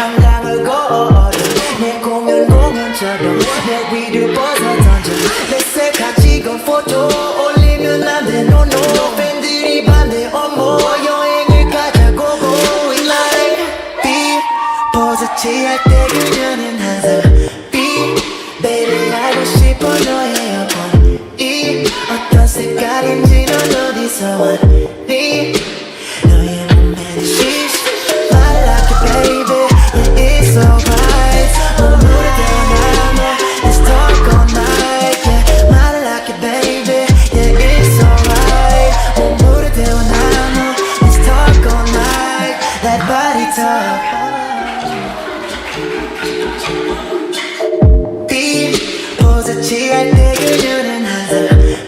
한강을 걸어 내 공연처럼 내 위를 벗어 던져 내 셀카 찍은 포토 올리면 안 돼 no no 팬들이 반대 어머 여행을 가자고 go in line B 포즈치할 때 그녀는 항상 B baby 알고 싶어 너의 여권 이 어떤 색깔인지 넌 어디서 왔니 너의 몸매는 she's fly like a baby yeah it's alright 오늘의 대화 나눠 let's talk all night yeah fly like a baby yeah it's alright 오늘의 대화 나눠 let's talk all night let body talk B 포즈치할 때 그녀는 항상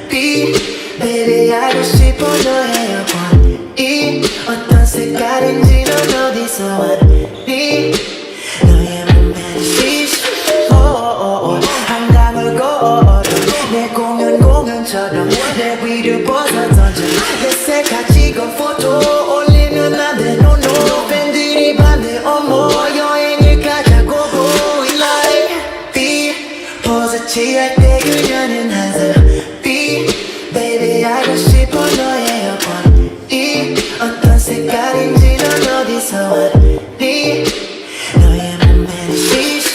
B baby 알고 싶어 너의 여권 이 어떤 색깔인지 넌 어디서 왔니 너의 몸매는 she's 한강을 걸어 내 공연처럼 내 위를 벗어 던져 내 셀카 찍은 포토 올리면 안 돼 no no 팬들이 반대 어머 여행을 가자고 go in line B 포즈치할 때 그녀는 항상 B baby 알고 싶어 너의 여권 이 어떤 색깔인지 넌 어디서 왔니 너의 몸매는 she's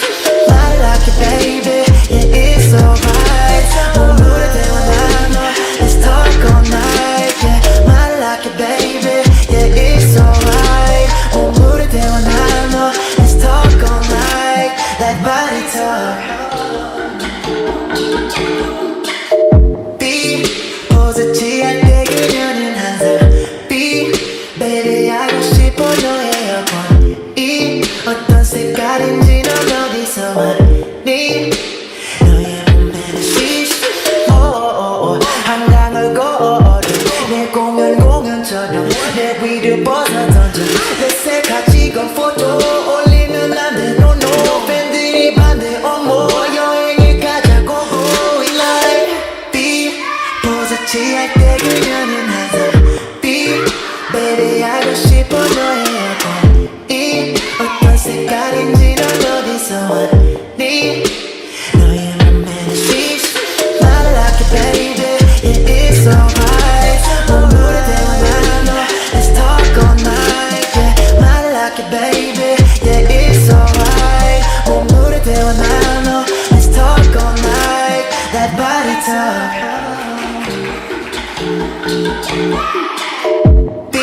fly like a baby yeah it's alright 오늘의 대화 나눠 let's talk all night yeah fly like a baby yeah it's alright 오늘의 대화 나눠 let's talk all night let body talk B 포즈치할 때 그녀는 항상 B baby 알고 싶어 너의 여권 이 어떤 색깔인지 넌 어디서 왔니 너의 몸매는 she's 한강을 걸어 내 공연처럼 내 위를 벗어 던져 내 셀카 찍은 포토 올리면 안 돼 no no 팬들이 반대 어머 여행을 가자고 go in line B 포즈치할 때 그녀는 항상 B baby 알고 싶어 너의 여권 이 어떤 색깔인지 넌 어디서 왔니 너의 몸매는 she's fly like a baby yeah it's alright 오늘의 대화 나눠 let's talk all night yeah fly like a baby yeah it's alright 오늘의 대화 나눠 let's talk all night let body talk B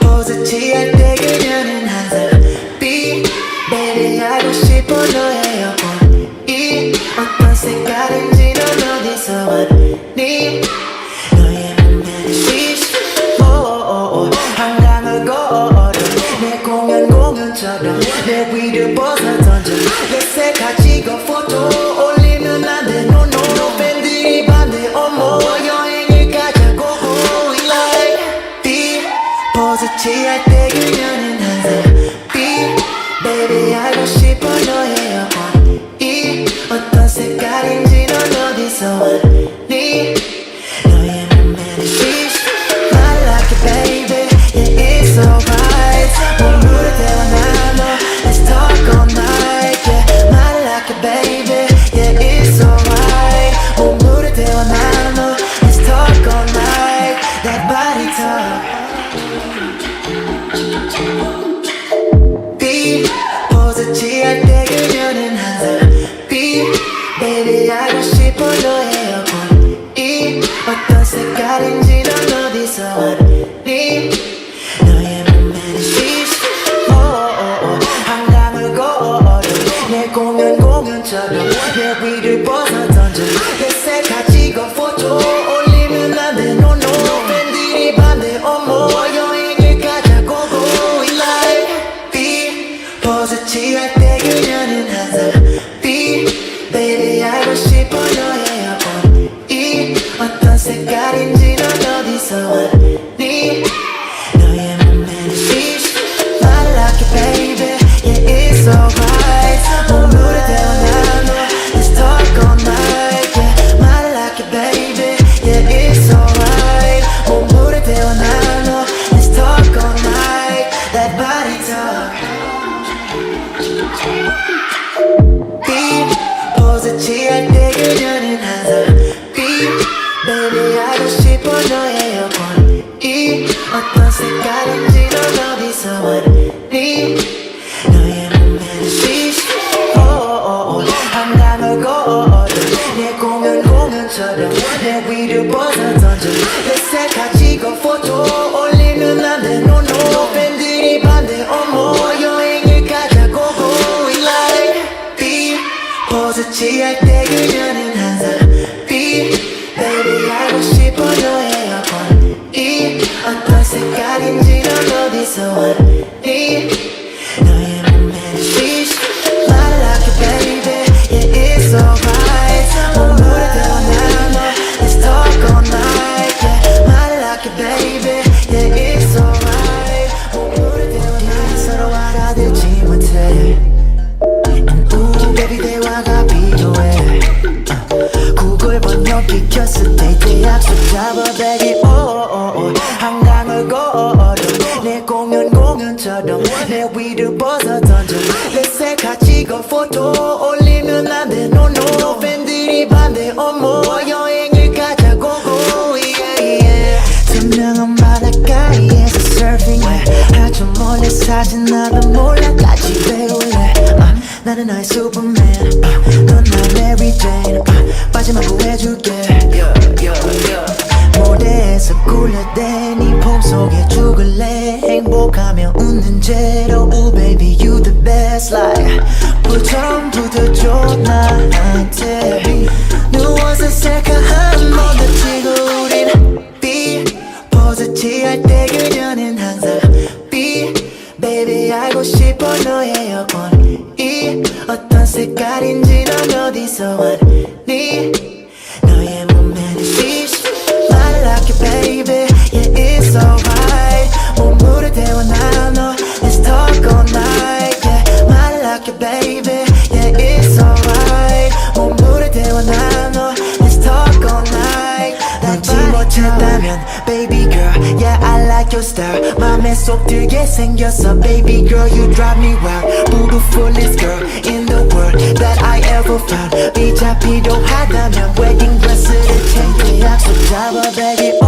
포즈치할 때 그녀는 항상 B baby 알고 싶어 너의 여권 이 어떤 색깔인지 넌 어디서 왔니 너의 몸매는 she's 한강을 걸어 내 공연처럼 내 위를 벗어 던져 내 셀카 찍은 포토 올리면 안 돼 no no 팬들이 반대 어머 여행을 가자고 go in line B 포즈치할 때 그녀는 항상 B baby 알고 싶어 너의 여권 이 어떤 색깔인지 넌 어디서 왔니 너의 몸매는 she's fly like a baby yeah it's alright 오늘의 대화 나눠 let's talk all night yeah fly like a baby yeah it's alright 오늘의 대화 나눠 let's talk all night let body talk B 포즈치할 때 그녀는 항상 B baby 알고 싶어 너의 여권 이 어떤 색깔인지 넌 어디서 왔니 너의 몸매는 she's 한강을 걸어 내 공연처럼 내 위를 벗어 던져 내 셀카 찍은 포토 올리면 안 돼 no no 팬들이 반대 어머 여행을 가자고 go in line B 포즈치할 때 그녀는 항상 B baby 알고 싶어 너의 여권 이 어떤 색깔인지 넌 어디서 왔니 너의 몸매는 she's fly like a baby yeah it's alright 오늘의 대화 나눠 let's talk all night yeah fly like a baby yeah it's alright 오늘의 대화 나눠 let's talk all night let body talk B 포즈 취할 때 그녀는 항상 B Baby 알고 싶어 너의 여권 어떤 색깔인지 넌 어디서 왔니 너의 몸매는 시시 한강을 걸어 내 공연처럼 내 위를 벗어 던져 내 셀카찍어 포토 올리면 안돼 no no 팬들이 반대 어머 여행을 가자고 go we like B 포즈 취할 때 그녀는 항상 B Baby 알고 싶어 너의 여권 어떤 색깔인지 넌 어디서 왔니 너의 몸매는 시시 말을 like it baby yeah it's alright 몸으로 태어나 너 Let's talk all night yeah 말을 like it baby yeah it's alright 몸으로 태어나 서로 알아듣지 못해 And ooh baby 대화가 필요해 구글 번역기 켰을 때 약속 잡아 baby 한강을 걸어 내 공연처럼 내 위를 벗어 던져 내 셀카 찍어 포토 올리면 안돼 no no 팬들이 반대 어머 여행을 가자고 go yeah yeah 투명한 바닷가에서 surfing해 아주 몰래 사진 나도 몰라까지 배울래 나는 나의 슈퍼맨 넌 나의 메리 제인 빠지만 구해줄게 무대에서 굴려대 네 품속에 죽을래 행복하며 웃는 채로 Ooh baby you the best like 불처럼 붙어줘 나한테 누워서 셀카 한 번 더 찍어 우린 B 포즈 취할 때 그녀는 항상 B Baby 알고 싶어 너의 여권 어떤 색깔인지 넌 어디서 왔니 너의 몸매는 시시 말을 like it baby yeah it's alright 몸으로 태어나 너 Let's talk all night yeah 말을 like it baby yeah it's alright 몸으로 태어나 너 Let's talk all night 넌지 못했다면 baby girl yeah I like your style 맘에 쏙 들게 생겼어 baby girl you drive me wild beautifulest girl in the world that I ever found 비자 필요하다면 wedding dress를 챙겨 약속 잡아 baby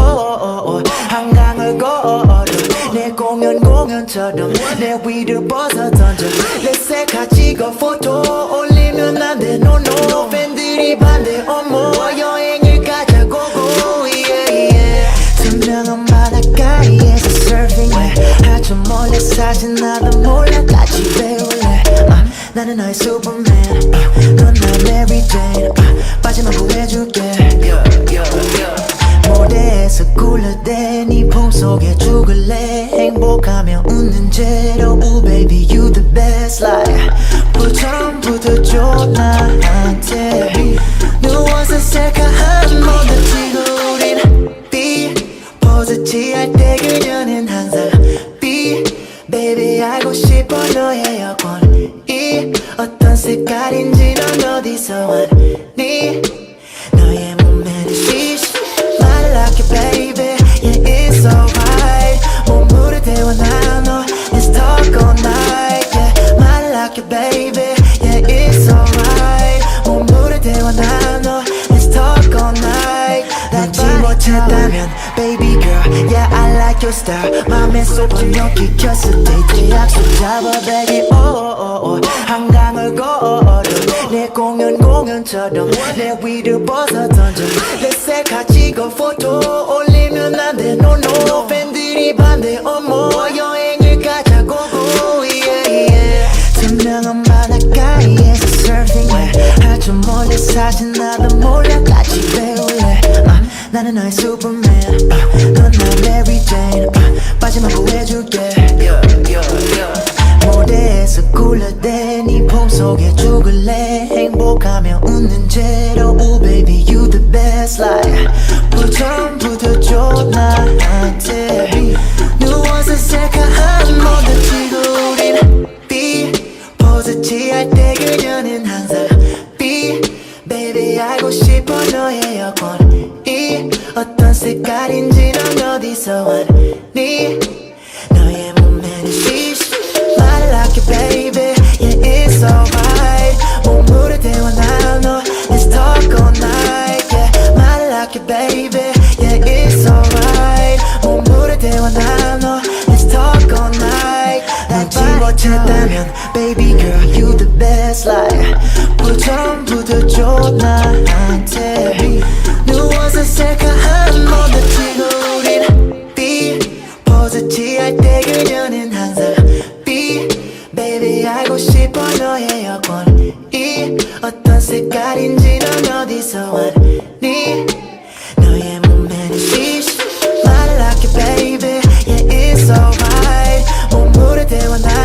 한강을 걸어 내 공연처럼 내 위를 벗어 던져 내 셀카 찍어 포토 올리면 안돼 no no 팬들이 반대 어머 여행을 가자고 go yeah yeah 투명한 바닷가에서 surfing해 아주 몰래 사진 나도 몰라까지 배울래 나는 나의 슈퍼맨 넌 나의 메리 제인 빠지만 구해줄게 무대에서 굴려대 네 품속에 죽을래 행복하며 웃는 채로 Ooh baby you the best like 불처럼 붙어줘 나한테 누워서 셀카 한 번 더 찍어 우린 B 포즈 취할 때 그녀는 항상 B Baby 알고 싶어 너의 여권 어떤 색깔인지 넌 어디서 왔니 너의 몸매는 시시 말을 like it baby yeah it's alright 몸으로 태어나 너 Let's talk all night yeah 말을 like it baby yeah it's alright 몸으로 태어나 너 Let's talk all night 넌지 못했다면 baby girl yeah I like your style 맘에 쏙 번역기 켰을 때 약속 잡아 baby 한강을 걸어 내 공연처럼 내 위를 벗어 던져 내 셀카 찍어 포토 올리면 안돼 no no 팬들이 반대 어머 여행을 가자고 go yeah yeah 투명한 바닷가에서 surfing해 아주 몰래 사진 나도 몰라까지 배울래 나는 나의 슈퍼맨 넌 나의 메리 제인 빠지만 구해줄게 무대에서 굴려대 네 품속에 죽을래 행복하며 웃는 채로 Ooh baby you the best like 불처럼 붙어줘 나한테 누워서 셀카 한 번 더 찍어 우린 B 포즈 취할 때 그녀는 항상 B Baby 알고 싶어 너의 여권 어떤 색깔인지 넌 어디서 왔니 너의 몸매는 시시 말을 like it baby yeah it's Baby girl you the best like 불처럼부터 줘 나한테 누워서 셀카한 번더 찍어 우린 B 포즈 취할 때 그녀는 항상 B Baby 알고 싶어 너의 여권이 어떤 색깔인지 넌 어디서 왔니 너의 몸매는 fish Smile like it baby Yeah it's alright 몸무게 대와 나